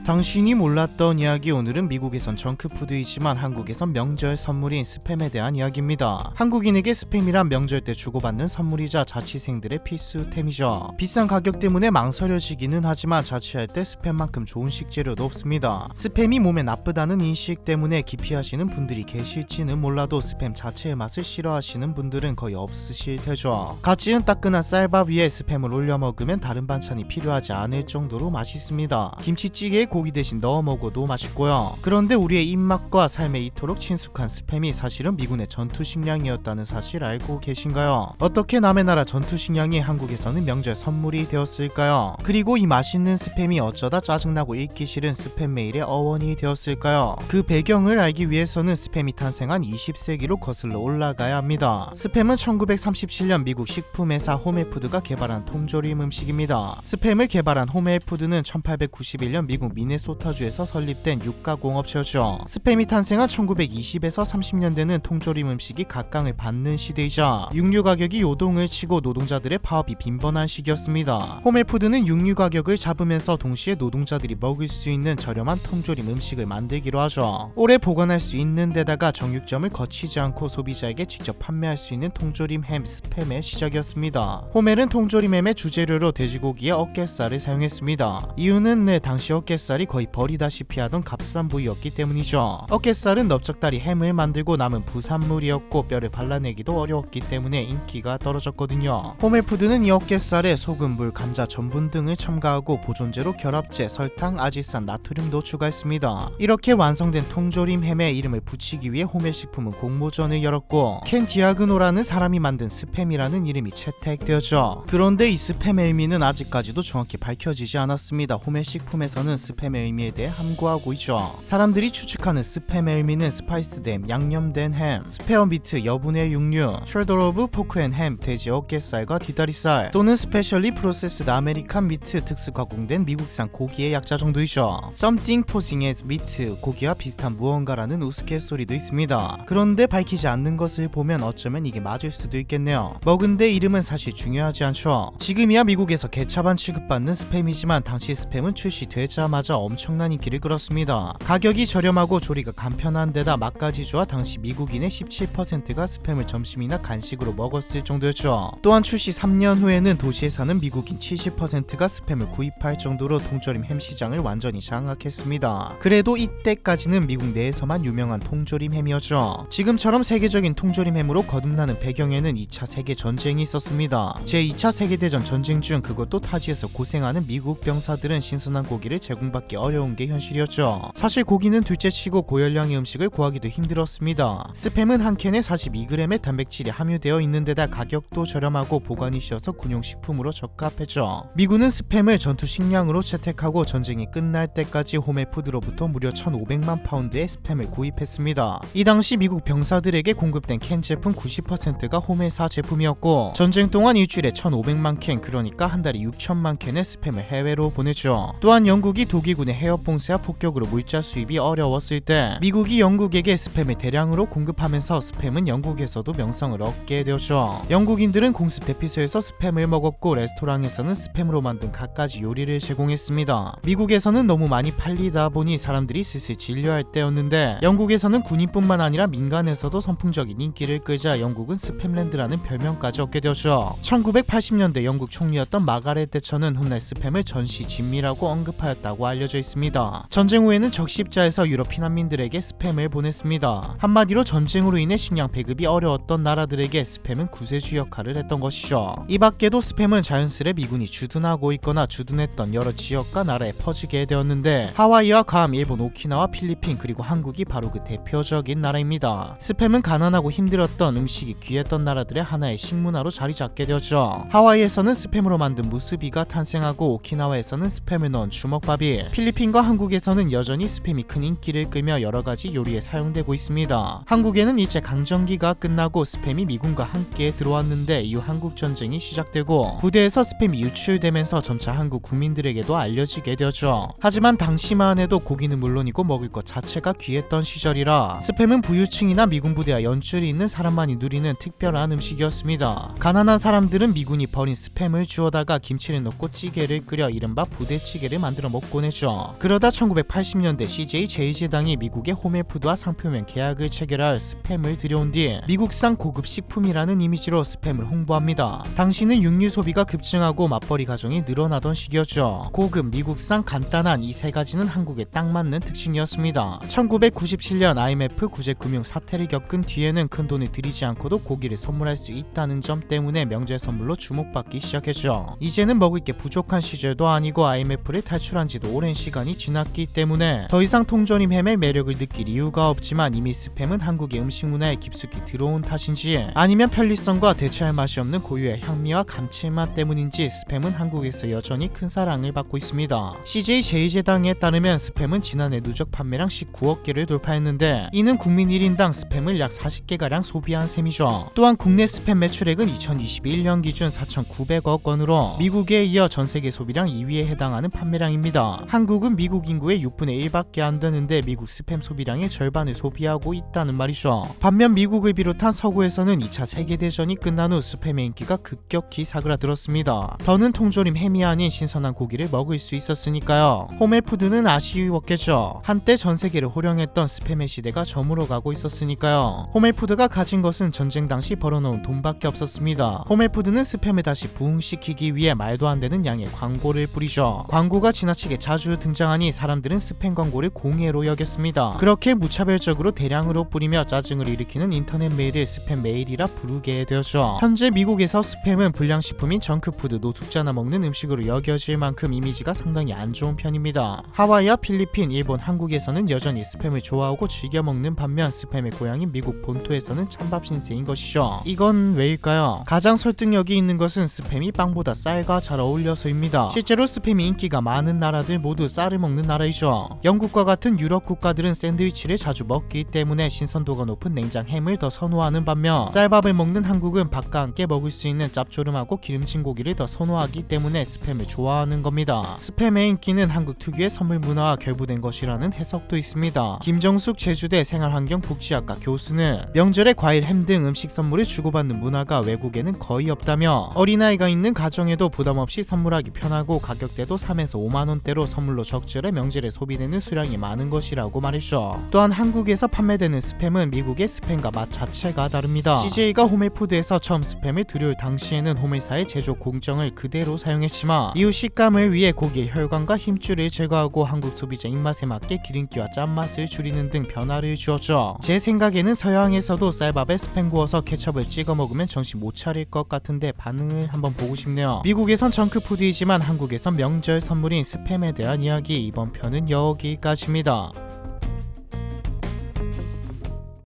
당신이 몰랐던 이야기. 오늘은 미국에선 정크푸드이지만 한국에선 명절 선물인 스팸에 대한 이야기입니다. 한국인에게 스팸이란 명절 때 주고받는 선물이자 자취생들의 필수템이죠. 비싼 가격 때문에 망설여지기는 하지만 자취할 때 스팸만큼 좋은 식재료도 없습니다. 스팸이 몸에 나쁘다는 인식 때문에 기피하시는 분들이 계실지는 몰라도 스팸 자체의 맛을 싫어하시는 분들은 거의 없으실 테죠. 갓 지은 따끈한 쌀밥 위에 스팸을 올려 먹으면 다른 반찬이 필요하지 않을 정도로 맛있습니다. 김치찌개에 고기 대신 넣어 먹어도 맛있고요. 그런데 우리의 입맛과 삶에 이토록 친숙한 스팸이 사실은 미군의 전투 식량이었다는 사실 알고 계신가요? 어떻게 남의 나라 전투 식량이 한국에서는 명절 선물이 되었을까요? 그리고 이 맛있는 스팸이 어쩌다 짜증나고 읽기 싫은 스팸 메일의 어원이 되었을까요? 그 배경을 알기 위해서는 스팸이 탄생한 20세기로 거슬러 올라가야 합니다. 스팸은 1937년 미국 식품회사 홈웨이푸드가 개발한 통조림 음식입니다. 스팸을 개발한 홈웨이푸드는 1891년 미국 미네소타주에서 설립된 육가공업체였죠. 스팸이 탄생한 1920에서 30년대는 통조림 음식이 각광을 받는 시대이자 육류 가격이 요동을 치고 노동자들의 파업이 빈번한 시기였습니다. 홈웨이푸드는 육류 가격을 잡으면서 동시에 노동자들이 먹을 수 있는 저렴한 통조림 음식을 만들기로 하죠. 오래 보관할 수 있는 데다가 정육점을 거치지 않고 소비자에게 직접 판매할 수 있는 통조림 햄 스팸의 시작이었습니다. 홈웰은 통조림 햄의 주재료로 돼지고기의 어깨살을 사용했습니다. 이유는 당시 어깨살이 거의 버리다시피 하던 값싼 부위였기 때문이죠. 어깨살은 넓적다리 햄을 만들고 남은 부산물이었고 뼈를 발라내기도 어려웠기 때문에 인기가 떨어졌거든요. 홈웰푸드는 이 어깨살에 소금, 물, 감자, 전분 등을 첨가하고 보존제로 결합제, 설탕, 아지산, 나트륨도 추가했습니다. 이렇게 완성된 통조림 햄에 이름을 붙이기 위해 홈웰식품은 공모전을 열었고 켄 디아그노라는 사람이 만든 스팸이라는 이름이 채택되었죠. 그런데 이 스팸의 의미는 아직까지도 정확히 밝혀지지 않았습니다. 홈웰식품에서는 스팸의 의미에 대해 함구하고 있죠. 사람들이 추측하는 스팸의 의미는 스파이스된 양념된 햄, 스페어 미트 여분의 육류, 숄더 오브 포크 앤 햄 돼지 어깨살과 뒤다리살 또는 스페셜리 프로세스드 아메리칸 미트 특수 가공된 미국산 고기의 약자 정도이죠. Something posing as meat 고기와 비슷한 무언가라는 우스갯소리도 있습니다. 그런데 밝히지 않는 것을 보면 어쩌면 이게 맞을 수도 있겠네요. 먹은 데 이름은 사실 중요하지 않죠. 지금이야 미국에서 개차반 취급받는 스팸이지만 당시 스팸은 출시되자마자 엄청난 인기를 끌었습니다. 가격이 저렴하고 조리가 간편한 데다 맛까지 좋아 당시 미국인의 17%가 스팸을 점심이나 간식으로 먹었을 정도였죠. 또한 출시 3년 후에는 도시에 사는 미국인 70%가 스팸을 구입할 정도로 통조림 햄 시장을 완전히 장악했습니다. 그래도 이때까지는 미국 내에서만 유명한 통조림 햄이었죠. 지금처럼 세계적인 통조림 햄으로 거듭나는 배경에는 2차 세계전쟁이 있었습니다. 제2차 세계대전 전쟁 중 그것도 타지에서 고생하는 미국 병사들은 신선한 고기를 제공받기 어려운 게 현실이었죠. 사실 고기는 둘째치고 고열량의 음식을 구하기도 힘들었습니다. 스팸은 한 캔에 42g의 단백질이 함유되어 있는 데다 가격도 저렴하고 보관이 쉬워서 군용식품으로 적합했죠. 미군은 스팸을 전투 식량으로 채택하고 전쟁이 끝날 때까지 홈웨이푸드로부터 무려 1,500만 파운드의 스팸을 구입했습니다. 이 당시 미국 병사들에게 공급된 캔 제품 90%가 홈회사 제품이었고 전쟁 동안 일주일에 1,500만 캔, 그러니까 한 달에 6천만 캔의 스팸을 해외로 보냈죠. 또한 영국이 독일군의 해협 봉쇄와 폭격으로 물자 수입이 어려웠을 때 미국이 영국에게 스팸을 대량으로 공급하면서 스팸은 영국에서도 명성을 얻게 되었죠. 영국인들은 공습 대피소에서 스팸을 먹었고 레스토랑에서는 스팸으로 만든 갖가지 요리를 제공했습니다. 미국에서는 너무 많이 팔리다 보니 사람들이 슬슬 질려할 때였는데 영국에서는 군인뿐만 아니라 민간에서도 선풍적인 인기를 끌자 영국은 스팸랜드라는 별명까지 얻게 되었죠. 1980년대 영국 총리였던 마가렛 대처는 훗날 스팸을 전시 진미라고 언급하였다고 알려져 있습니다. 전쟁 후에는 적십자에서 유럽 피난민들에게 스팸을 보냈습니다. 한마디로 전쟁으로 인해 식량 배급이 어려웠던 나라들에게 스팸은 구세주 역할을 했던 것이죠. 이 밖에도 스팸은 자연스레 미군이 주둔하고 있거나 주둔했던 여러 지역과 나라에 퍼지게 되었는데 하와이와 괌, 일본, 오키나와, 필리핀 그리고 한국이 바로 그 대표적인 나라입니다. 스팸은 가난하고 힘들었던 음식이 귀했던 나라들의 하나의 식문화로 자리 잡게 되었죠. 하와이에서는 스팸으로 만든 무스비가 탄생하고 오키나와에서는 스팸을 넣은 주먹밥이, 필리핀과 한국에서는 여전히 스팸이 큰 인기를 끌며 여러가지 요리에 사용되고 있습니다. 한국에는 일제강점기가 끝나고 스팸이 미군과 함께 들어왔는데 이후 한국전쟁이 시작되고 부대에서 스팸이 유출되면서 점차 한국 국민들에게도 알려지게 되었죠. 하지만 당시만 해도 고기는 물론이고 먹을 것 자체가 귀했던 시절이라 스팸은 부유층이나 미군 부대와 연줄이 있는 사람만이 누리는 특별한 음식이었습니다. 가난한 사람들은 미군이 버린 스팸을 주워다가 김치를 넣고 찌개를 끓여 이른바 부대찌개를 만들어 먹곤 했죠. 그러다 1980년대 CJ 제2제당이 미국의 홈앤푸드와 상표명 계약을 체결할 스팸을 들여온 뒤 미국산 고급 식품이라는 이미지로 스팸을 홍보합니다. 당시는 육류 소비가 급증하고 맞벌이 가정이 늘어나던 시기였죠. 고급, 미국산, 간단한 이 세 가지는 한국에 딱 맞는 특징이었습니다. 1997년 IMF 구제금융 사태를 겪은 뒤에는 큰 돈을 들이지 않고도 고기를 선물할 수 있다는 점 때문에 명절 선물로 주목받기 시작했죠. 이제는 먹을 게 부족한 시절도 아니고 IMF를 탈출한 지도 오랜 시간이 지났기 때문에 더 이상 통조림 햄의 매력을 느낄 이유가 없지만 이미 스팸은 한국의 음식 문화에 깊숙이 들어온 탓인지 아니면 편리성과 대체할 맛이 없는 고유의 향미와 감칠맛 때문인지 스팸은 한국에서 여전히 큰 사랑을 받고 있습니다. CJ 제2제당에 따르면 스팸은 지난해 누적 판매량 19억 개를 돌파했는데 이는 국민 1인당 스팸을 약 40개가량 소비한 셈이죠. 또한 국내 스팸 매출액은 2021년 기준 4,900억 원으로 미국에 이어 전세계 소비량 2위에 해당하는 판매량입니다. 한국은 미국 인구의 6분의 1밖에 안 되는데 미국 스팸 소비량의 절반을 소비하고 있다는 말이죠. 반면 미국을 비롯한 서구에서는 2차 세계대전이 끝난 후 스팸의 인기가 급격히 사그라들었습니다. 더는 통조림 햄이 아닌 신선한 고기를 먹을 수 있었으니까요. 홈앤푸드는 아쉬웠겠죠. 한때 전세계를 호령했던 스팸의 시대가 저물어가고 있었으니까요. 홈앤푸드가 가진 것은 전쟁 당시 벌어놓은 돈밖에 없었습니다. 홈앤푸드는 스팸을 다시 부흥시키기 위해 말도 안 되는 양의 광고를 뿌리죠. 광고가 지나치게 자주 등장하니 사람들은 스팸 광고를 공예로 여겼습니다. 그렇게 무차별적으로 대량으로 뿌리며 짜증을 일으키는 인터넷 메일을 스팸 메일이라 부르게 되었죠. 현재 미국에서 스팸은 불량식품인 정크푸드, 노숙자나 먹는 음식으로 여겨질 만큼 이미지가 상당히 안 좋은 편입니다. 하와이와 필리핀, 일본, 한국에서는 여전히 스팸을 좋아하고 즐겨 먹는 반면 스팸의 고향인 미국 본토에서는 찬밥 신세인 것이죠. 이건 왜일까요? 가장 설득력이 있는 것은 스팸이 빵보다 쌀과 잘 어울려서입니다. 실제로 스팸이 인기가 많은 나라들 모두 쌀을 먹는 나라이죠. 영국과 같은 유럽 국가들은 샌드위치를 자주 먹기 때문에 신선도가 높은 냉장 햄을 더 선호하는 반면 쌀밥을 먹는 한국은 밥과 함께 먹을 수 있는 짭조름하고 기름진 고기를 더 선호하기 때문에 스팸을 좋아하는 겁니다. 스팸의 인기는 한국 특유의 선물 문화와 결부된 것이라는 해석도 있습니다. 김정숙 제주대 생활환경복지학과 교수는 명절에 과일, 햄 등 음식 선물을 주고받는 문화가 외국에는 거의 없다며 어린아이가 있는 가정에도 부담없이 선물하기 편하고 가격대도 3에서 5만원대로 선물로 적절해 명절에 소비되는 수량이 많은 것이라고 말했죠. 또한 한국에서 판매되는 스팸은 미국의 스팸과 맛 자체가 다릅니다. CJ가 홈앤푸드에서 처음 스팸을 들여올 당시에는 홈회사의 제조 공정을 그대로 사용했지만 이후 식감을 위해 고기의 혈관과 힘줄을 제거하고 한국 소비자 입맛에 맞게 기름기와 짠맛을 줄이는 등 변화를 주었죠. 제 생각에는 서양에서도 쌀밥에 스팸 구워서 케첩을 찍어 먹으면 정신 못 차릴 것 같은데 반응을 한번 보고 싶네요. 미국에선 정크푸드이지만 한국에선 명절 선물인 스팸에 대한 이야기, 이번 편은 여기까지입니다.